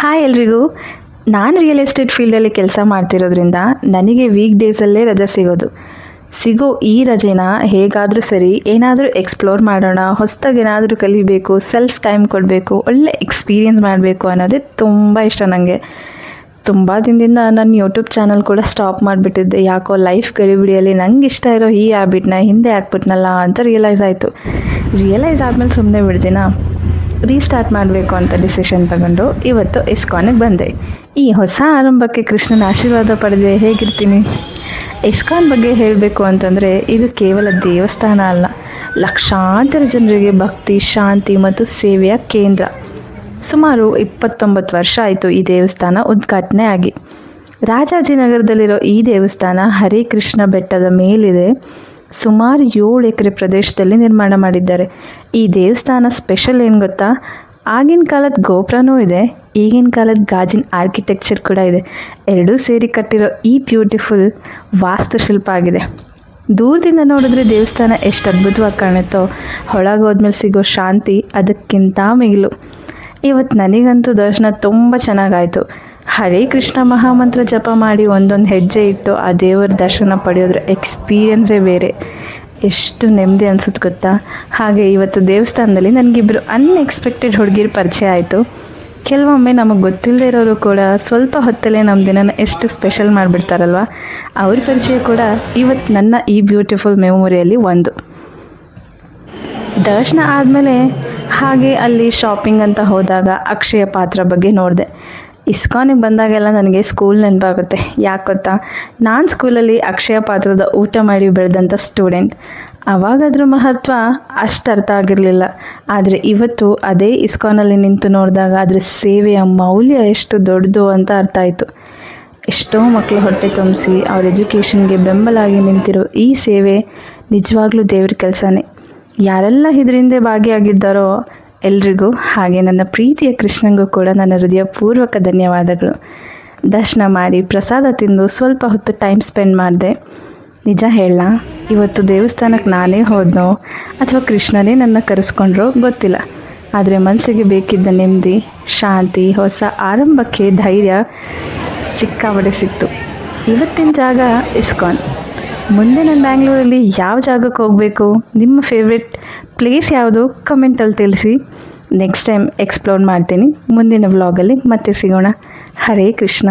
Hi ಎಲ್ರಿಗೂ. ನಾನು real estate ಫೀಲ್ಡಲ್ಲಿ ಕೆಲಸ ಮಾಡ್ತಿರೋದ್ರಿಂದ ನನಗೆ ವೀಕ್ ಡೇಸಲ್ಲೇ ರಜೆ ಸಿಗೋ ಈ ರಜೆನ ಹೇಗಾದರೂ ಸರಿ ಏನಾದರೂ ಎಕ್ಸ್ಪ್ಲೋರ್ ಮಾಡೋಣ, ಹೊಸದಾಗಿ ಏನಾದರೂ ಕಲಿಬೇಕು, ಸೆಲ್ಫ್ ಟೈಮ್ ಕೊಡಬೇಕು, ಒಳ್ಳೆ ಎಕ್ಸ್ಪೀರಿಯೆನ್ಸ್ ಮಾಡಬೇಕು ಅನ್ನೋದೇ ತುಂಬ ಇಷ್ಟ ನನಗೆ. ತುಂಬ ದಿನದಿಂದ ನನ್ನ ಯೂಟ್ಯೂಬ್ ಚಾನಲ್ ಕೂಡ ಸ್ಟಾಪ್ ಮಾಡಿಬಿಟ್ಟಿದ್ದೆ. ಯಾಕೋ ಲೈಫ್ ಗಡಿಬಿಡಿಯಲ್ಲಿ ನಂಗೆ ಇಷ್ಟ ಇರೋ ಈ ಹ್ಯಾಬಿಟ್ನ ಹಿಂದೆ ಹಾಕ್ಬಿಟ್ನಲ್ಲ ಅಂತ ರಿಯಲೈಸ್ ಆದಮೇಲೆ ಸುಮ್ಮನೆ ಬಿಡ್ದಿನ ರೀಸ್ಟಾರ್ಟ್ ಮಾಡಬೇಕು ಅಂತ ಡಿಸಿಷನ್ ತಗೊಂಡು ಇವತ್ತು ಇಸ್ಕಾನಿಗೆ ಬಂದೆ. ಈ ಹೊಸ ಆರಂಭಕ್ಕೆ ಕೃಷ್ಣನ ಆಶೀರ್ವಾದ ಪಡೆದೆ ಹೇಗಿರ್ತೀನಿ. ಇಸ್ಕಾನ್ ಬಗ್ಗೆ ಹೇಳಬೇಕು ಅಂತಂದರೆ ಇದು ಕೇವಲ ದೇವಸ್ಥಾನ ಅಲ್ಲ, ಲಕ್ಷಾಂತರ ಜನರಿಗೆ ಭಕ್ತಿ, ಶಾಂತಿ ಮತ್ತು ಸೇವೆಯ ಕೇಂದ್ರ. ಸುಮಾರು 29 ವರ್ಷ ಆಯಿತು ಈ ದೇವಸ್ಥಾನ ಉದ್ಘಾಟನೆ ಆಗಿ. ರಾಜಾಜಿನಗರದಲ್ಲಿರೋ ಈ ದೇವಸ್ಥಾನ ಹರಿಕೃಷ್ಣ ಬೆಟ್ಟದ ಮೇಲಿದೆ. ಸುಮಾರು 7 ಎಕರೆ ಪ್ರದೇಶದಲ್ಲಿ ನಿರ್ಮಾಣ ಮಾಡಿದ್ದಾರೆ. ಈ ದೇವಸ್ಥಾನ ಸ್ಪೆಷಲ್ ಏನು ಗೊತ್ತಾ, ಆಗಿನ ಕಾಲದ ಗೋಪುರನೂ ಇದೆ, ಈಗಿನ ಕಾಲದ ಗಾಜಿನ ಆರ್ಕಿಟೆಕ್ಚರ್ ಕೂಡ ಇದೆ. ಎರಡೂ ಸೇರಿ ಕಟ್ಟಿರೋ ಈ ಬ್ಯೂಟಿಫುಲ್ ವಾಸ್ತುಶಿಲ್ಪ ಆಗಿದೆ. ದೂರದಿಂದ ನೋಡಿದ್ರೆ ದೇವಸ್ಥಾನ ಎಷ್ಟು ಅದ್ಭುತವಾಗಿ ಕಾಣುತ್ತೋ, ಒಳಗೋದ್ಮೇಲೆ ಸಿಗೋ ಶಾಂತಿ ಅದಕ್ಕಿಂತ ಮಿಗಿಲು. ಇವತ್ತು ನನಗಂತೂ ದರ್ಶನ ತುಂಬ ಚೆನ್ನಾಗಾಯಿತು. ಹರೇ ಕೃಷ್ಣ ಮಹಾಮಂತ್ರ ಜಪ ಮಾಡಿ ಒಂದೊಂದು ಹೆಜ್ಜೆ ಇಟ್ಟು ಆ ದೇವರ ದರ್ಶನ ಪಡೆಯೋದ್ರ ಎಕ್ಸ್ಪೀರಿಯನ್ಸೇ ಬೇರೆ. ಎಷ್ಟು ನೆಮ್ಮದಿ ಅನಿಸುತ್ತೆ ಗೊತ್ತಾ. ಹಾಗೆ ಇವತ್ತು ದೇವಸ್ಥಾನದಲ್ಲಿ ನನಗಿಬ್ಬರು ಅನ್ಎಕ್ಸ್ಪೆಕ್ಟೆಡ್ ಹುಡುಗಿರು ಪರಿಚಯ ಆಯಿತು. ಕೆಲವೊಮ್ಮೆ ನಮಗೆ ಗೊತ್ತಿಲ್ಲದೆ ಇರೋರು ಕೂಡ ಸ್ವಲ್ಪ ಹೊತ್ತಲ್ಲೇ ನಮ್ಮ ದಿನನ ಎಷ್ಟು ಸ್ಪೆಷಲ್ ಮಾಡಿಬಿಡ್ತಾರಲ್ವ. ಅವ್ರ ಪರಿಚಯ ಕೂಡ ಇವತ್ತು ನನ್ನ ಈ ಬ್ಯೂಟಿಫುಲ್ ಮೆಮೊರಿಯಲ್ಲಿ ಒಂದು. ದರ್ಶನ ಆದಮೇಲೆ ಹಾಗೆ ಅಲ್ಲಿ ಶಾಪಿಂಗ್ ಅಂತ ಹೋದಾಗ ಅಕ್ಷಯ ಪಾತ್ರ ಬಗ್ಗೆ ನೋಡಿದೆ. ಇಸ್ಕಾನಿಗೆ ಬಂದಾಗೆಲ್ಲ ನನಗೆ ಸ್ಕೂಲ್ ನೆನಪಾಗುತ್ತೆ. ಯಾಕೆ ಗೊತ್ತಾ, ನಾನು ಸ್ಕೂಲಲ್ಲಿ ಅಕ್ಷಯ ಪಾತ್ರದ ಊಟ ಮಾಡಿ ಬೆಳೆದಂಥ ಸ್ಟೂಡೆಂಟ್. ಆವಾಗಾದ್ರ ಮಹತ್ವ ಅಷ್ಟು ಅರ್ಥ ಆಗಿರಲಿಲ್ಲ. ಆದರೆ ಇವತ್ತು ಅದೇ ಇಸ್ಕಾನಲ್ಲಿ ನಿಂತು ನೋಡಿದಾಗ ಅದರ ಸೇವೆಯ ಮೌಲ್ಯ ಎಷ್ಟು ದೊಡ್ಡದು ಅಂತ ಅರ್ಥ ಆಯಿತು. ಎಷ್ಟೋ ಮಕ್ಕಳು ಹೊಟ್ಟೆ ತುಂಬಿಸಿ ಅವ್ರ ಎಜುಕೇಷನ್ಗೆ ಬೆಂಬಲಾಗಿ ನಿಂತಿರೋ ಈ ಸೇವೆ ನಿಜವಾಗ್ಲೂ ದೇವ್ರ ಕೆಲಸನೇ. ಯಾರೆಲ್ಲ ಇದರಿಂದ ಭಾಗಿಯಾಗಿದ್ದಾರೋ ಎಲ್ರಿಗೂ, ಹಾಗೆ ನನ್ನ ಪ್ರೀತಿಯ ಕೃಷ್ಣನಿಗೂ ಕೂಡ ನನ್ನ ಹೃದಯಪೂರ್ವಕ ಧನ್ಯವಾದಗಳು. ದರ್ಶನ ಮಾಡಿ ಪ್ರಸಾದ ತಿಂದು ಸ್ವಲ್ಪ ಹೊತ್ತು ಟೈಮ್ ಸ್ಪೆಂಡ್ ಮಾಡಿದೆ. ನಿಜ ಹೇಳ, ಇವತ್ತು ದೇವಸ್ಥಾನಕ್ಕೆ ನಾನೇ ಹೋದ್ನೋ ಅಥವಾ ಕೃಷ್ಣನೇ ನನ್ನ ಕರೆಸ್ಕೊಂಡ್ರೋ ಗೊತ್ತಿಲ್ಲ, ಆದರೆ ಮನಸ್ಸಿಗೆ ಬೇಕಿದ್ದ ನೆಮ್ಮದಿ, ಶಾಂತಿ, ಹೊಸ ಆರಂಭಕ್ಕೆ ಧೈರ್ಯ ಸಿಕ್ಕಾಬಡೆ ಸಿಕ್ತು. ಇವತ್ತಿನ ಜಾಗ ಇಸ್ಕಾನ್. ಮುಂದೆ ನಾನು ಬ್ಯಾಂಗ್ಳೂರಲ್ಲಿ ಯಾವ ಜಾಗಕ್ಕೆ ಹೋಗಬೇಕು, ನಿಮ್ಮ ಫೇವ್ರೆಟ್ ಪ್ಲೇಸ್ ಯಾವುದು ಕಮೆಂಟಲ್ಲಿ ತಿಳಿಸಿ. ನೆಕ್ಸ್ಟ್ ಟೈಮ್ ಎಕ್ಸ್ಪ್ಲೋರ್ ಮಾಡ್ತೀನಿ. ಮುಂದಿನ ವ್ಲಾಗಲ್ಲಿ ಮತ್ತೆ ಸಿಗೋಣ. ಹರೇ ಕೃಷ್ಣ.